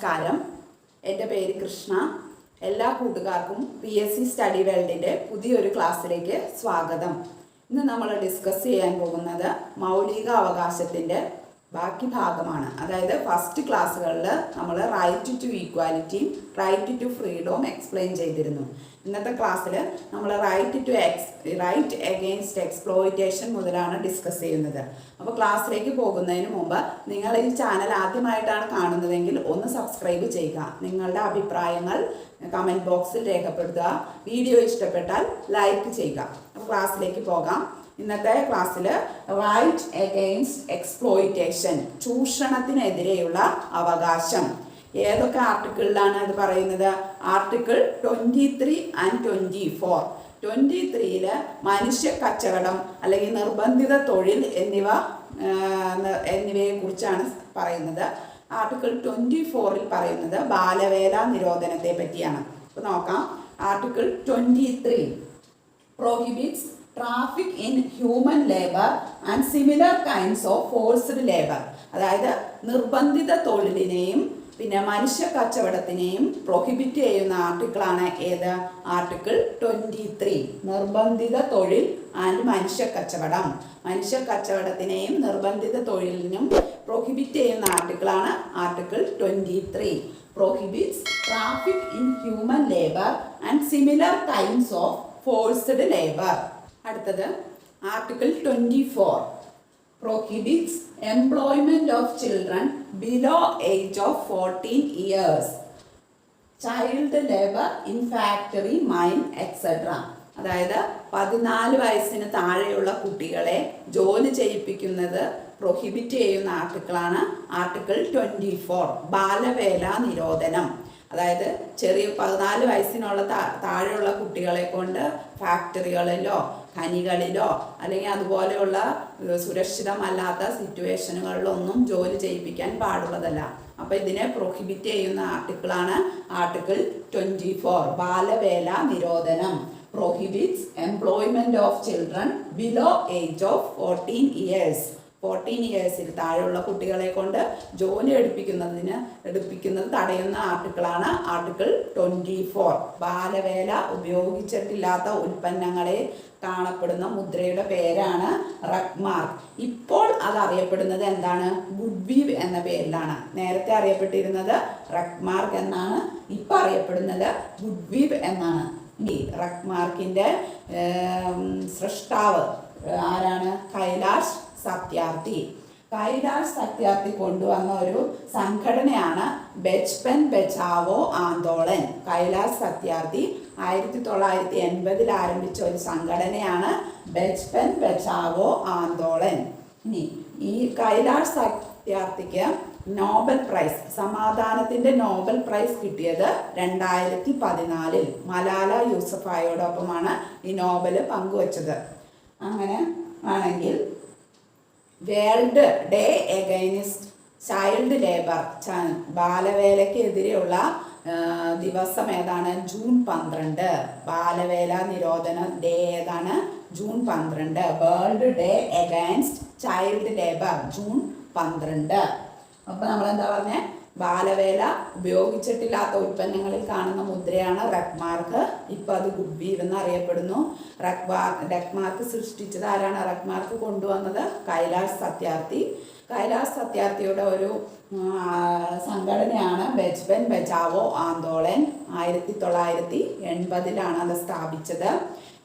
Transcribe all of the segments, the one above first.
നമസ്കാരം. എൻ്റെ പേര് കൃഷ്ണ. എല്ലാ കൂട്ടുകാർക്കും PSC സ്റ്റഡി വേൾഡിൻ്റെ പുതിയൊരു ക്ലാസ്സിലേക്ക് സ്വാഗതം. ഇന്ന് നമ്മൾ ഡിസ്കസ് ചെയ്യാൻ പോകുന്നത് മൗലിക അവകാശത്തിൻ്റെ ബാക്കി ഭാഗമാണ്. അതായത് ഫസ്റ്റ് ക്ലാസ്സുകളിൽ നമ്മൾ റൈറ്റ് ടു ഈക്വാലിറ്റിയും റൈറ്റ് ടു ഫ്രീഡവും എക്സ്പ്ലെയിൻ ചെയ്തിരുന്നു. ഇന്നത്തെ ക്ലാസ്സിൽ നമ്മൾ റൈറ്റ് അഗെയിൻസ്റ്റ് എക്സ്പ്ലോയിറ്റേഷൻ മുതലാണ് ഡിസ്കസ് ചെയ്യുന്നത്. അപ്പോൾ ക്ലാസ്സിലേക്ക് പോകുന്നതിന് മുമ്പ് നിങ്ങൾ ഈ ചാനൽ ആദ്യമായിട്ടാണ് കാണുന്നതെങ്കിൽ ഒന്ന് സബ്സ്ക്രൈബ് ചെയ്യുക. നിങ്ങളുടെ അഭിപ്രായങ്ങൾ കമൻറ്റ് ബോക്സിൽ രേഖപ്പെടുത്തുക. വീഡിയോ ഇഷ്ടപ്പെട്ടാൽ ലൈക്ക് ചെയ്യുക. അപ്പോൾ ക്ലാസ്സിലേക്ക് പോകാം. ഇന്നത്തെ ക്ലാസ്സിൽ റൈറ്റ് അഗെയിൻസ്റ്റ് എക്സ്പ്ലോയിറ്റേഷൻ, ചൂഷണത്തിനെതിരെയുള്ള അവകാശം, ഏതൊക്കെ ആർട്ടിക്കിളിലാണ് ഇത് പറയുന്നത്? Article 23 and 24. 23 മനുഷ്യ കച്ചവടം അല്ലെങ്കിൽ നിർബന്ധിത തൊഴിൽ എന്നിവയെ കുറിച്ചാണ് പറയുന്നത്. ആർട്ടിക്കിൾ 24 പറയുന്നത് ബാലവേല നിരോധനത്തെ പറ്റിയാണ്. അപ്പോൾ നോക്കാം. Article 23 prohibits traffic in human labor and similar kinds of forced labor. അതായത് നിർബന്ധിത തൊഴിലിനെയും പിന്നെ മനുഷ്യ കച്ചവടത്തിനെയും പ്രൊഹിബിറ്റ് ചെയ്യുന്ന ആർട്ടിക്കിളാണ് ഏത്? ആർട്ടിക്കിൾ 23. നിർബന്ധിത തൊഴിൽ ആൻഡ് മനുഷ്യ കച്ചവടം. മനുഷ്യ കച്ചവടത്തിനെയും നിർബന്ധിത തൊഴിലിനും പ്രൊഹിബിറ്റ് ചെയ്യുന്ന ആർട്ടിക്കിളാണ് article 23. prohibits traffic in human labor and similar kinds of forced labor. അടുത്തത് article 24 prohibits employment of children below age of 14 years, child labor in factory, mine, etc. അതായത് 14 വയസ്സിന് താഴെയുള്ള കുട്ടികളെ ജോലി ചെയ്യിപ്പിക്കുന്നത് പ്രൊഹിബിറ്റ് ചെയ്യുന്ന ആർട്ടിക്കിളാണ് ആർട്ടിക്കിൾ 24. ബാലവേല നിരോധനം. അതായത് ചെറിയ 14 വയസ്സിനുള്ള താഴെയുള്ള കുട്ടികളെ കൊണ്ട് ഫാക്ടറികളിലോ ഖനികളിലോ അല്ലെങ്കിൽ അതുപോലെയുള്ള സുരക്ഷിതമല്ലാത്ത സിറ്റുവേഷനുകളിലൊന്നും ജോലി ചെയ്യിപ്പിക്കാൻ പാടുള്ളതല്ല. അപ്പോൾ ഇതിനെ പ്രൊഹിബിറ്റ് ചെയ്യുന്ന ആർട്ടിക്കിളാണ് ആർട്ടിക്കിൾ 24. ബാലവേല നിരോധനം. Prohibits employment of children below age of 14 years. 14 ഇയേഴ്സിൽ താഴെയുള്ള കുട്ടികളെ കൊണ്ട് ജോലി എടുപ്പിക്കുന്നത് തടയുന്ന ആർട്ടിക്കിളാണ് ആർട്ടിക്കിൾ 24. ബാലവേല ഉപയോഗിച്ചിട്ടില്ലാത്ത ഉൽപ്പന്നങ്ങളെ കാണപ്പെടുന്ന മുദ്രയുടെ പേരാണ് റഗ്മാർക്ക്. ഇപ്പോൾ അത് അറിയപ്പെടുന്നത് എന്താണ്? ഗുഡ്വീവ് എന്ന പേരിലാണ്. നേരത്തെ അറിയപ്പെട്ടിരുന്നത് റഗ്മാർക്ക് എന്നാണ്. ഇപ്പം അറിയപ്പെടുന്നത് ഗുഡ്വീവ് എന്നാണ്. ഈ റഗ്മാർക്കിൻ്റെ സൃഷ്ടാവ് ആരാണ്? കൈലാഷ് സത്യാർത്ഥി. കൈലാഷ് സത്യാർത്ഥി കൊണ്ടുവന്ന ഒരു സംഘടനയാണ് ബച്പൻ ബച്ചാവോ ആന്തോളൻ. കൈലാഷ് സത്യാർത്ഥി 1980 ആരംഭിച്ച ഒരു സംഘടനയാണ് ബച്പൻ ബച്ചാവോ ആന്തോളൻ. ഇനി ഈ കൈലാഷ് സത്യാർത്ഥിക്ക് നോബൽ പ്രൈസ്, സമാധാനത്തിൻ്റെ നോബൽ പ്രൈസ് കിട്ടിയത് 2014 മലാല യൂസഫായോടൊപ്പമാണ് ഈ നോബൽ പങ്കുവച്ചത്. അങ്ങനെ ആണെങ്കിൽ world day against child labour, ബാലവേലയ്ക്കെതിരെയുള്ള ദിവസം ഏതാണ്? ജൂൺ 12. ബാലവേല നിരോധന ഡേ ഏതാണ്? June 12. World day against child labour June 12. അപ്പോൾ നമ്മളെന്താ പറഞ്ഞേ? ബാലവേല ഉപയോഗിച്ചിട്ടില്ലാത്ത ഉൽപ്പന്നങ്ങളിൽ കാണുന്ന മുദ്രയാണ് റഗ്മാർക്ക്. ഇപ്പോൾ അത് ഗുഡ്വീവ് എന്ന് അറിയപ്പെടുന്നു. റഗ്മാർക്ക് സൃഷ്ടിച്ചത് ആരാണ്? റഗ്മാർക്ക് കൊണ്ടുവന്നത് കൈലാഷ് സത്യാർത്ഥി. കൈലാഷ് സത്യാർത്ഥിയുടെ ഒരു സംഘടനയാണ് ബച്പൻ ബച്ചാവോ ആന്തോളൻ. 1980 അത് സ്ഥാപിച്ചത്.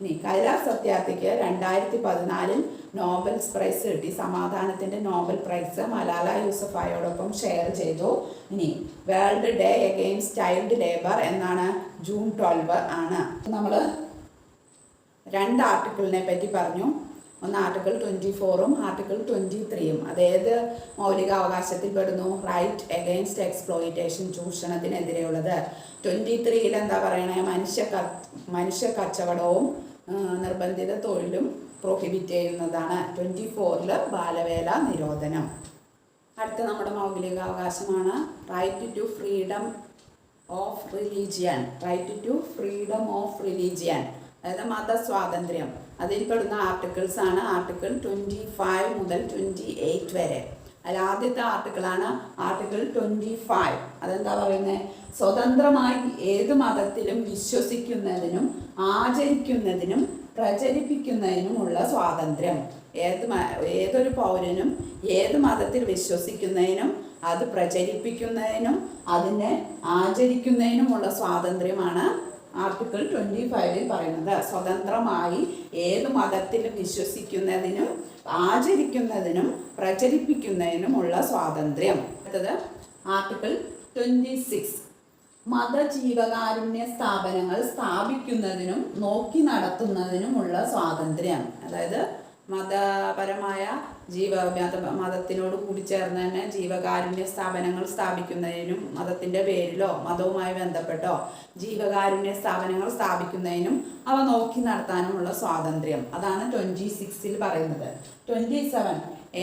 ഇനി കൈലാഷ് സത്യാർത്ഥിക്ക് 2014 നോബൽ പ്രൈസ് കിട്ടി. സമാധാനത്തിൻ്റെ നോബൽ പ്രൈസ് മലാല യൂസഫായോടൊപ്പം ഷെയർ ചെയ്തു. ഇനി world day against child labour എന്നാണ്? ജൂൺ 12 ആണ്. നമ്മൾ 2 ആർട്ടിക്കിളിനെ പറ്റി പറഞ്ഞു. ഒന്ന് ആർട്ടിക്കിൾ 24 ആർട്ടിക്കിൾ 23. അതേത് മൗലിക അവകാശത്തിൽ പെടുന്നു? Right against exploitation, ചൂഷണത്തിനെതിരെയുള്ളത്. 23 എന്താ പറയണേ? മനുഷ്യ കച്ചവടവും നിർബന്ധിത തൊഴിലും പ്രൊഹിബിറ്റ് ചെയ്യുന്നതാണ്. 24 ബാലവേല നിരോധനം. അടുത്ത നമ്മുടെ മൗലിക അവകാശമാണ് right to freedom of religion. Right to freedom of religion അതായത് മതസ്വാതന്ത്ര്യം. അതിൽ പെടുന്ന ആർട്ടിക്കിൾസ് ആണ് ആർട്ടിക്കിൾ 25 മുതൽ 28 വരെ. അതിൽ ആദ്യത്തെ ആർട്ടിക്കിളാണ് ആർട്ടിക്കിൾ 25. അതെന്താ പറയുന്നത്? സ്വതന്ത്രമായി ഏത് മതത്തിലും വിശ്വസിക്കുന്നതിനും ആചരിക്കുന്നതിനും പ്രചരിപ്പിക്കുന്നതിനുമുള്ള സ്വാതന്ത്ര്യം. ഏതൊരു പൗരനും ഏത് മതത്തിൽ വിശ്വസിക്കുന്നതിനും അത് പ്രചരിപ്പിക്കുന്നതിനും അതിനെ ആചരിക്കുന്നതിനുമുള്ള സ്വാതന്ത്ര്യമാണ് ആർട്ടിക്കിൾ 25 പറയുന്നത്. സ്വതന്ത്രമായി ഏത് മതത്തിലും വിശ്വസിക്കുന്നതിനും ആചരിക്കുന്നതിനും പ്രചരിപ്പിക്കുന്നതിനുമുള്ള സ്വാതന്ത്ര്യം. അടുത്തത് ആർട്ടിക്കിൾ 26. മതജീവകാരുണ്യ സ്ഥാപനങ്ങൾ സ്ഥാപിക്കുന്നതിനും നോക്കി നടത്തുന്നതിനുമുള്ള സ്വാതന്ത്ര്യം. അതായത് മതപരമായ മതത്തിനോട് കൂടി ചേർന്ന് തന്നെ ജീവകാരുണ്യ സ്ഥാപനങ്ങൾ സ്ഥാപിക്കുന്നതിനും മതത്തിൻ്റെ പേരിലോ മതവുമായി ബന്ധപ്പെട്ടോ ജീവകാരുണ്യ സ്ഥാപനങ്ങൾ സ്ഥാപിക്കുന്നതിനും അവ നോക്കി നടത്താനുമുള്ള സ്വാതന്ത്ര്യം. അതാണ് 26 പറയുന്നത്. 27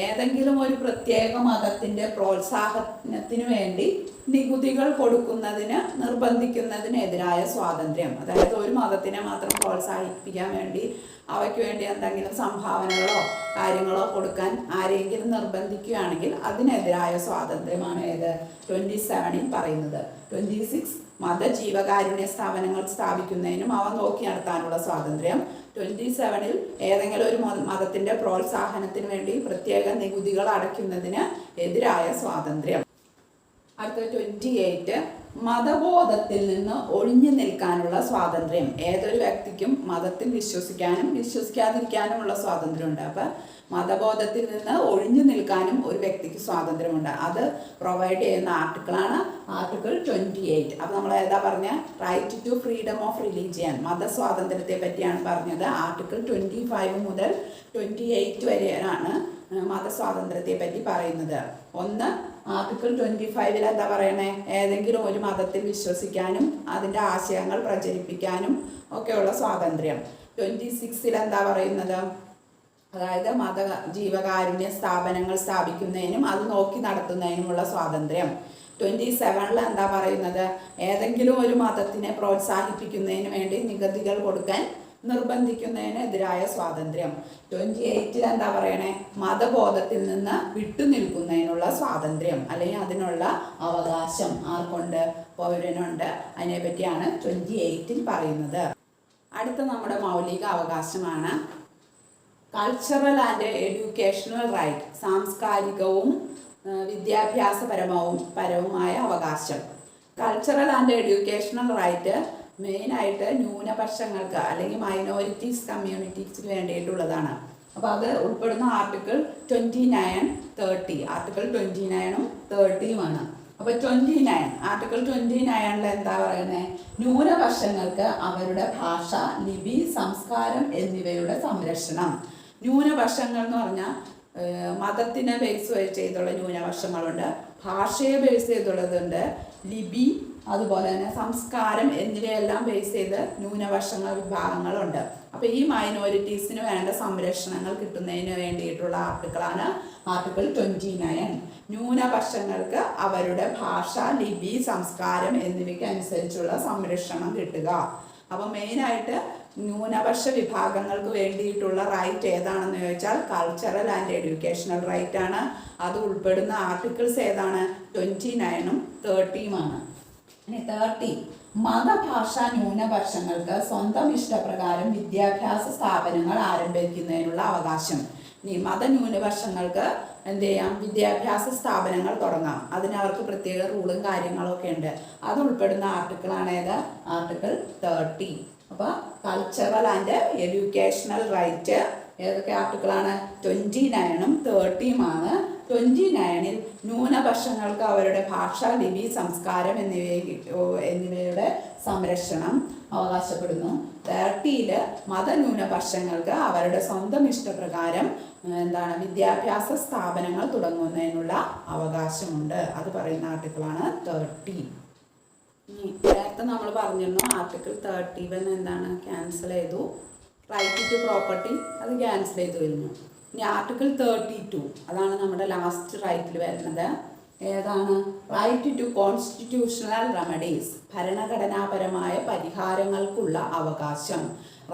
ഏതെങ്കിലും ഒരു പ്രത്യേക മതത്തിൻ്റെ പ്രോത്സാഹനത്തിനു വേണ്ടി നികുതികൾ കൊടുക്കുന്നതിന് നിർബന്ധിക്കുന്നതിനെതിരായ സ്വാതന്ത്ര്യം. അതായത് ഒരു മതത്തിനെ മാത്രം പ്രോത്സാഹിപ്പിക്കാൻ വേണ്ടി അവയ്ക്ക് വേണ്ടി എന്തെങ്കിലും സംഭാവനകളോ കാര്യങ്ങളോ കൊടുക്കാൻ ആരെങ്കിലും നിർബന്ധിക്കുകയാണെങ്കിൽ അതിനെതിരായ സ്വാതന്ത്ര്യമാണ് ഏത് 27 പറയുന്നത്. 26 മതജീവകാരുണ്യ സ്ഥാപനങ്ങൾ സ്ഥാപിക്കുന്നതിനും അവ നോക്കി നടത്താനുള്ള സ്വാതന്ത്ര്യം. 27 ഏതെങ്കിലും ഒരു മതത്തിൻ്റെ പ്രോത്സാഹനത്തിന് വേണ്ടി പ്രത്യേക നികുതികൾ അടയ്ക്കുന്നതിന് എതിരായ സ്വാതന്ത്ര്യം. അടുത്ത 28 മതബോധത്തിൽ നിന്ന് ഒഴിഞ്ഞു നിൽക്കാനുള്ള സ്വാതന്ത്ര്യം. ഏതൊരു വ്യക്തിക്കും മതത്തിൽ വിശ്വസിക്കാനും വിശ്വസിക്കാതിരിക്കാനുമുള്ള സ്വാതന്ത്ര്യമുണ്ട്. അപ്പം മതബോധത്തിൽ നിന്ന് ഒഴിഞ്ഞു നിൽക്കാനും ഒരു വ്യക്തിക്ക് സ്വാതന്ത്ര്യമുണ്ട്. അത് പ്രൊവൈഡ് ചെയ്യുന്ന ആർട്ടിക്കിളാണ് ആർട്ടിക്കിൾ 28. അപ്പം നമ്മൾ ഏതാ പറഞ്ഞ right to freedom of religion, മതസ്വാതന്ത്ര്യത്തെ പറ്റിയാണ് പറഞ്ഞത്. ആർട്ടിക്കിൾ 25 മുതൽ 28 വരെയാണ് മതസ്വാതന്ത്ര്യത്തെ പറ്റി പറയുന്നത്. ഒന്ന് ആർട്ടിക്കിൾ 25 എന്താ പറയണേ? ഏതെങ്കിലും ഒരു മതത്തിൽ വിശ്വസിക്കാനും അതിൻ്റെ ആശയങ്ങൾ പ്രചരിപ്പിക്കാനും ഒക്കെയുള്ള സ്വാതന്ത്ര്യം. 26 എന്താ പറയുന്നത്? അതായത് ജീവകാരുണ്യ സ്ഥാപനങ്ങൾ സ്ഥാപിക്കുന്നതിനും അത് നോക്കി നടത്തുന്നതിനുമുള്ള സ്വാതന്ത്ര്യം. 27 എന്താ പറയുന്നത്? ഏതെങ്കിലും ഒരു മതത്തിനെ പ്രോത്സാഹിപ്പിക്കുന്നതിന് വേണ്ടി നികുതികൾ കൊടുക്കാൻ നിർബന്ധിക്കുന്നതിനെതിരായ സ്വാതന്ത്ര്യം. 28 എന്താ പറയണേ? മതബോധത്തിൽ നിന്ന് വിട്ടുനിൽക്കുന്നതിനുള്ള സ്വാതന്ത്ര്യം അല്ലെങ്കിൽ അതിനുള്ള അവകാശം ആർക്കുണ്ട്? പൗരനുണ്ട്. അതിനെപ്പറ്റിയാണ് 28 പറയുന്നത്. അടുത്ത നമ്മുടെ മൗലിക അവകാശമാണ് കൾച്ചറൽ ആൻഡ് എഡ്യൂക്കേഷണൽ റൈറ്റ്, സാംസ്കാരികവും വിദ്യാഭ്യാസപരവുമായ അവകാശം. കൾച്ചറൽ ആൻഡ് എഡ്യൂക്കേഷണൽ റൈറ്റ് മെയിനായിട്ട് ന്യൂനപക്ഷങ്ങൾക്ക് അല്ലെങ്കിൽ മൈനോറിറ്റീസ് കമ്മ്യൂണിറ്റീസിന് വേണ്ടിയിട്ടുള്ളതാണ്. അപ്പോൾ അത് ഉൾപ്പെടുന്ന ആർട്ടിക്കിൾ 29, 30. ആർട്ടിക്കിൾ 29 30 അപ്പോൾ 29 ആർട്ടിക്കിൾ 29 എന്താ പറയുന്നത്? ന്യൂനപക്ഷങ്ങൾക്ക് അവരുടെ ഭാഷ, ലിപി, സംസ്കാരം എന്നിവയുടെ സംരക്ഷണം. ന്യൂനപക്ഷങ്ങൾ എന്ന് പറഞ്ഞാൽ മതത്തിനെ ബേസ് ചെയ്തുള്ള ന്യൂനപക്ഷങ്ങളുണ്ട്, ഭാഷയെ ബേസ് ചെയ്തുള്ളതുണ്ട്, ലിപി അതുപോലെ തന്നെ സംസ്കാരം എന്നിവയെല്ലാം ബേസ് ചെയ്ത് ന്യൂനപക്ഷങ്ങൾ വിഭാഗങ്ങളുണ്ട്. അപ്പോൾ ഈ മൈനോറിറ്റീസിന് വേണ്ട സംരക്ഷണങ്ങൾ കിട്ടുന്നതിന് വേണ്ടിയിട്ടുള്ള ആർട്ടിക്കിളാണ് ആർട്ടിക്കിൾ 29. ന്യൂനപക്ഷങ്ങൾക്ക് അവരുടെ ഭാഷ, ലിപി, സംസ്കാരം എന്നിവയ്ക്ക് അനുസരിച്ചുള്ള സംരക്ഷണം കിട്ടുക. അപ്പോൾ മെയിനായിട്ട് ന്യൂനപക്ഷ വിഭാഗങ്ങൾക്ക് വേണ്ടിയിട്ടുള്ള റൈറ്റ് ഏതാണെന്ന് ചോദിച്ചാൽ കൾച്ചറൽ ആൻഡ് എഡ്യൂക്കേഷണൽ റൈറ്റ് ആണ്. അത് ഉൾപ്പെടുന്ന ആർട്ടിക്കിൾസ് ഏതാണ്? 29 30. ഇനി 30 മതഭാഷാ ന്യൂനപക്ഷങ്ങൾക്ക് സ്വന്തം ഇഷ്ടപ്രകാരം വിദ്യാഭ്യാസ സ്ഥാപനങ്ങൾ ആരംഭിക്കുന്നതിനുള്ള അവകാശം. ഇനി മതന്യൂനപക്ഷങ്ങൾക്ക് എന്ത് ചെയ്യാം? വിദ്യാഭ്യാസ സ്ഥാപനങ്ങൾ തുടങ്ങാം. അതിന് അവർക്ക് പ്രത്യേക റൂളും കാര്യങ്ങളൊക്കെ ഉണ്ട്. അത് ഉൾപ്പെടുന്ന ആർട്ടിക്കിളാണ് ഏത്? ആർട്ടിക്കിൾ 30. അപ്പോൾ കൾച്ചറൽ ആൻഡ് എഡ്യൂക്കേഷണൽ റൈറ്റ് ഏതൊക്കെ ആർട്ടിക്കിളാണ്? 29 30. 29 ന്യൂനപക്ഷങ്ങൾക്ക് അവരുടെ ഭാഷ, ലിപി, സംസ്കാരം എന്നിവയുടെ സംരക്ഷണം അവകാശപ്പെടുന്നു. 30 മതന്യൂനപക്ഷങ്ങൾക്ക് അവരുടെ സ്വന്തം ഇഷ്ടപ്രകാരം വിദ്യാഭ്യാസ സ്ഥാപനങ്ങൾ തുടങ്ങുന്നതിനുള്ള അവകാശമുണ്ട്. അത് പറയുന്ന ആർട്ടിക്കിളാണ് 30. നേരത്തെ നമ്മൾ പറഞ്ഞിരുന്നു ആർട്ടിക്കിൾ 31 ക്യാൻസൽ ചെയ്തു. റൈറ്റ് ടു പ്രോപ്പർട്ടി അത് ക്യാൻസൽ ചെയ്തു കഴിഞ്ഞു. ഇനി ആർട്ടിക്കിൾ 32 അതാണ് നമ്മുടെ ലാസ്റ്റ് റൈറ്റിൽ വരുന്നത്. ഏതാണ്? റൈറ്റ് ടു കോൺസ്റ്റിറ്റ്യൂഷണൽ റെമഡീസ്, ഭരണഘടനാപരമായ പരിഹാരങ്ങൾക്കുള്ള അവകാശം.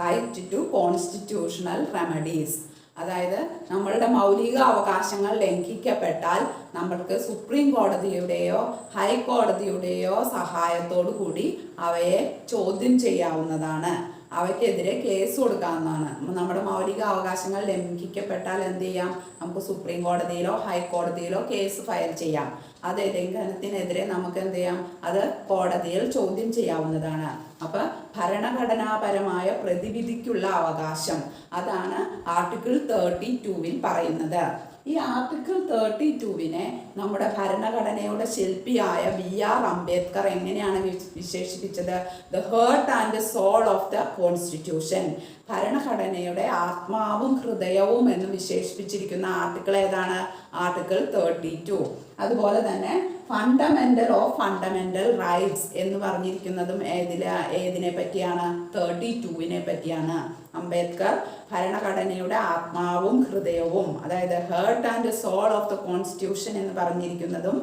Right to constitutional remedies. അതായത് നമ്മളുടെ മൗലിക അവകാശങ്ങൾ ലംഘിക്കപ്പെട്ടാൽ നമ്മൾക്ക് സുപ്രീം കോടതിയുടെയോ ഹൈക്കോടതിയുടെയോ സഹായത്തോടു കൂടി അവയെ ചോദ്യം ചെയ്യാവുന്നതാണ്, അവയ്ക്കെതിരെ കേസ് കൊടുക്കാവുന്നതാണ്. നമ്മുടെ മൗലിക അവകാശങ്ങൾ ലംഘിക്കപ്പെട്ടാൽ എന്ത് ചെയ്യാം? നമുക്ക് സുപ്രീം കോടതിയിലോ ഹൈക്കോടതിയിലോ കേസ് ഫയൽ ചെയ്യാം. അത് ലംഘനത്തിനെതിരെ നമുക്ക് എന്ത് ചെയ്യാം? അത് കോടതിയിൽ ചോദ്യം ചെയ്യാവുന്നതാണ്. അപ്പം ഭരണഘടനാപരമായ പ്രതിവിധിക്കുള്ള അവകാശം, അതാണ് ആർട്ടിക്കിൾ 32-ൽ പറയുന്നത്. ഈ ആർട്ടിക്കിൾ 32-വിനെ നമ്മുടെ ഭരണഘടനയുടെ ശില്പിയായ BR അംബേദ്കർ എങ്ങനെയാണ് വിശേഷിപ്പിച്ചത്? The heart and soul of the constitution, ഭരണഘടനയുടെ ആത്മാവും ഹൃദയവും എന്ന് വിശേഷിപ്പിച്ചിരിക്കുന്ന ആർട്ടിക്കിൾ ഏതാണ്? ആർട്ടിക്കിൾ 32. അതുപോലെ തന്നെ ഫണ്ടമെന്റൽ ഓഫ് ഫണ്ടമെന്റൽ റൈറ്റ്സ് എന്ന് പറഞ്ഞിരിക്കുന്നതും ഏതിനെ പറ്റിയാണ്? 32-വിനെ പറ്റിയാണ്. അംബേദ്കർ ഭരണഘടനയുടെ ആത്മാവും ഹൃദയവും, അതായത് heart and soul of the constitution എന്ന് പറഞ്ഞിരിക്കുന്നതും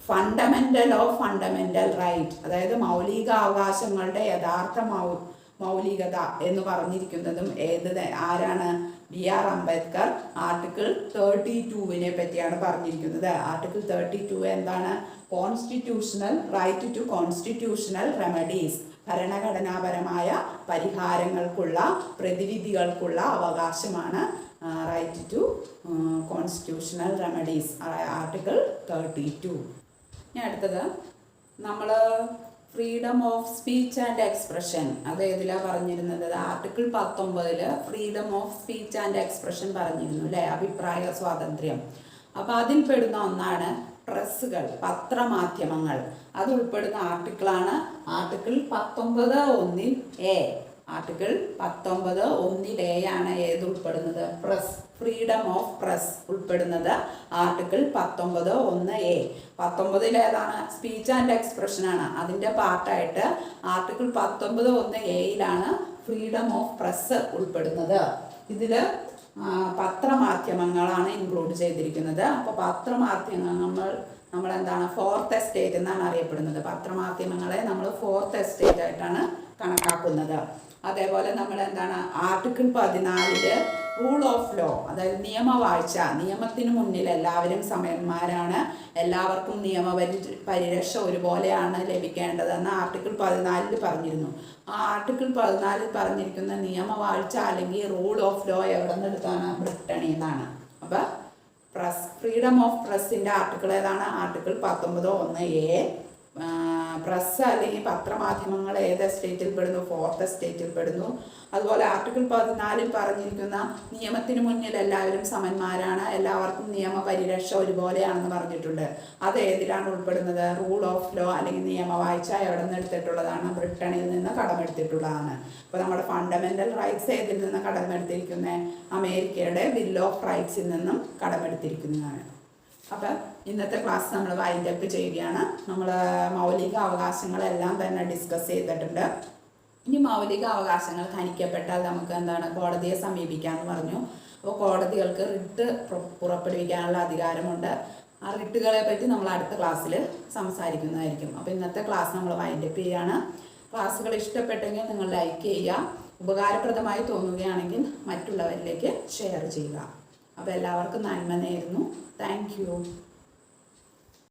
ഫണ്ടമെന്റൽ ഓഫ് ഫണ്ടമെന്റൽ റൈറ്റ്, അതായത് മൗലികാവകാശങ്ങളുടെ യഥാർത്ഥ മൗലികത എന്ന് പറഞ്ഞിരിക്കുന്നതും ആരാണ്? BR അംബേദ്കർ ആർട്ടിക്കിൾ 32-വിനെ പറ്റിയാണ് പറഞ്ഞിരിക്കുന്നത്. ആർട്ടിക്കിൾ 32 എന്താണ്? Constitutional right to constitutional remedies, ഭരണഘടനാപരമായ പരിഹാരങ്ങൾക്കുള്ള പ്രതിവിധികൾക്കുള്ള അവകാശമാണ് right to constitutional remedies, article 32. ഇനി അടുത്തത് നമ്മൾ freedom of speech and expression, അത് ഏതിലാണ് പറഞ്ഞിരുന്നത്? Article 19 freedom of speech and expression പറഞ്ഞിരുന്നു അല്ലേ, അഭിപ്രായ സ്വാതന്ത്ര്യം. അപ്പോൾ അതിൽ പെടുന്ന ഒന്നാണ് പ്രസ്സുകൾ, പത്രമാധ്യമങ്ങൾ. അത് ഉൾപ്പെടുന്ന ആർട്ടിക്കിളാണ് ആർട്ടിക്കിൾ 19(1)(a). ആർട്ടിക്കിൾ 19(1)(a) ആണ് ഏത് ഉൾപ്പെടുന്നത്? പ്രസ്, ഫ്രീഡം ഓഫ് പ്രസ് ഉൾപ്പെടുന്നത് ആർട്ടിക്കിൾ 19(1)(a). 19 ഏതാണ്? സ്പീച്ച് ആൻഡ് എക്സ്പ്രഷൻ ആണ്. അതിൻ്റെ പാർട്ടായിട്ട് ആർട്ടിക്കിൾ 19(1)(a)യിലാണ് ഫ്രീഡം ഓഫ് പ്രസ് ഉൾപ്പെടുന്നത്. ഇതിൽ പത്രമാധ്യമങ്ങളാണ് ഇൻക്ലൂഡ് ചെയ്തിരിക്കുന്നത്. അപ്പോൾ നമ്മൾ എന്താണ്? 4th എസ്റ്റേറ്റ് എന്നാണ് അറിയപ്പെടുന്നത്. പത്രമാധ്യമങ്ങളെ നമ്മൾ 4th എസ്റ്റേറ്റ് ആയിട്ടാണ് കണക്കാക്കുന്നത്. അതേപോലെ നമ്മൾ എന്താണ്? ആർട്ടിക്കിൾ 14 റൂൾ ഓഫ് ലോ, അതായത് നിയമവാഴ്ച, നിയമത്തിന് മുന്നിൽ എല്ലാവരും സമന്മാരാണ്, എല്ലാവർക്കും പരിരക്ഷ ഒരുപോലെയാണ് ലഭിക്കേണ്ടതെന്ന് ആർട്ടിക്കിൾ 14 പറഞ്ഞിരുന്നു. ആ ആർട്ടിക്കിൾ 14 പറഞ്ഞിരിക്കുന്ന നിയമവാഴ്ച അല്ലെങ്കിൽ റൂൾ ഓഫ് ലോ എവിടെ നിന്ന് എടുത്താണ്? ബ്രിട്ടനിൽ നിന്നാണ്. അപ്പം ഫ്രീഡം ഓഫ് പ്രസ്സിൻ്റെ ആർട്ടിക്കിൾ ഏതാണ്? Article 19(1)(a). പ്രസ് അല്ലെങ്കിൽ പത്രമാധ്യമങ്ങൾ ഏത് എസ്റ്റേറ്റിൽ പെടുന്നു? 4th എസ്റ്റേറ്റിൽ പെടുന്നു. അതുപോലെ ആർട്ടിക്കിൾ 14 പറഞ്ഞിരിക്കുന്ന നിയമത്തിന് മുന്നിൽ എല്ലാവരും സമന്മാരാണ്, എല്ലാവർക്കും നിയമപരിരക്ഷ ഒരുപോലെയാണെന്ന് പറഞ്ഞിട്ടുണ്ട്. അത് ഏതിലാണ് ഉൾപ്പെടുന്നത്? റൂൾ ഓഫ് ലോ അല്ലെങ്കിൽ നിയമവാഴ്ച എവിടെ നിന്ന് എടുത്തിട്ടുള്ളതാണ്? ബ്രിട്ടനിൽ നിന്ന് കടമെടുത്തിട്ടുള്ളതാണ്. അപ്പോൾ നമ്മുടെ ഫണ്ടമെന്റൽ റൈറ്റ്സ് ഏതിൽ നിന്ന് കടമെടുത്തിരിക്കുന്നത്? അമേരിക്കയുടെ ബിൽ ഓഫ് റൈറ്റ്സിൽ നിന്നും കടമെടുത്തിരിക്കുന്നതാണ്. അപ്പം ഇന്നത്തെ ക്ലാസ് നമ്മൾ വൈൻഡ് അപ്പ് ചെയ്യുകയാണ്. നമ്മൾ മൗലിക അവകാശങ്ങളെല്ലാം തന്നെ ഡിസ്കസ് ചെയ്തിട്ടുണ്ട്. ഇനി മൗലിക അവകാശങ്ങൾ ഹനിക്കപ്പെട്ടാൽ നമുക്ക് എന്താണ്? കോടതിയെ സമീപിക്കാമെന്ന് പറഞ്ഞു. അപ്പോൾ കോടതികൾക്ക് റിട്ട് പുറപ്പെടുവിക്കാനുള്ള അധികാരമുണ്ട്. ആ റിട്ടുകളെ പറ്റി നമ്മൾ അടുത്ത ക്ലാസ്സിൽ സംസാരിക്കുന്നതായിരിക്കും. അപ്പോൾ ഇന്നത്തെ ക്ലാസ് നമ്മൾ വൈൻഡ് അപ്പ് ചെയ്യുകയാണ്. ക്ലാസ്സുകൾ ഇഷ്ടപ്പെട്ടെങ്കിൽ നിങ്ങൾ ലൈക്ക് ചെയ്യുക, ഉപകാരപ്രദമായി തോന്നുകയാണെങ്കിൽ മറ്റുള്ളവരിലേക്ക് ഷെയർ ചെയ്യുക. അപ്പോൾ എല്ലാവർക്കും നന്മ നേരുന്നു. Thank you.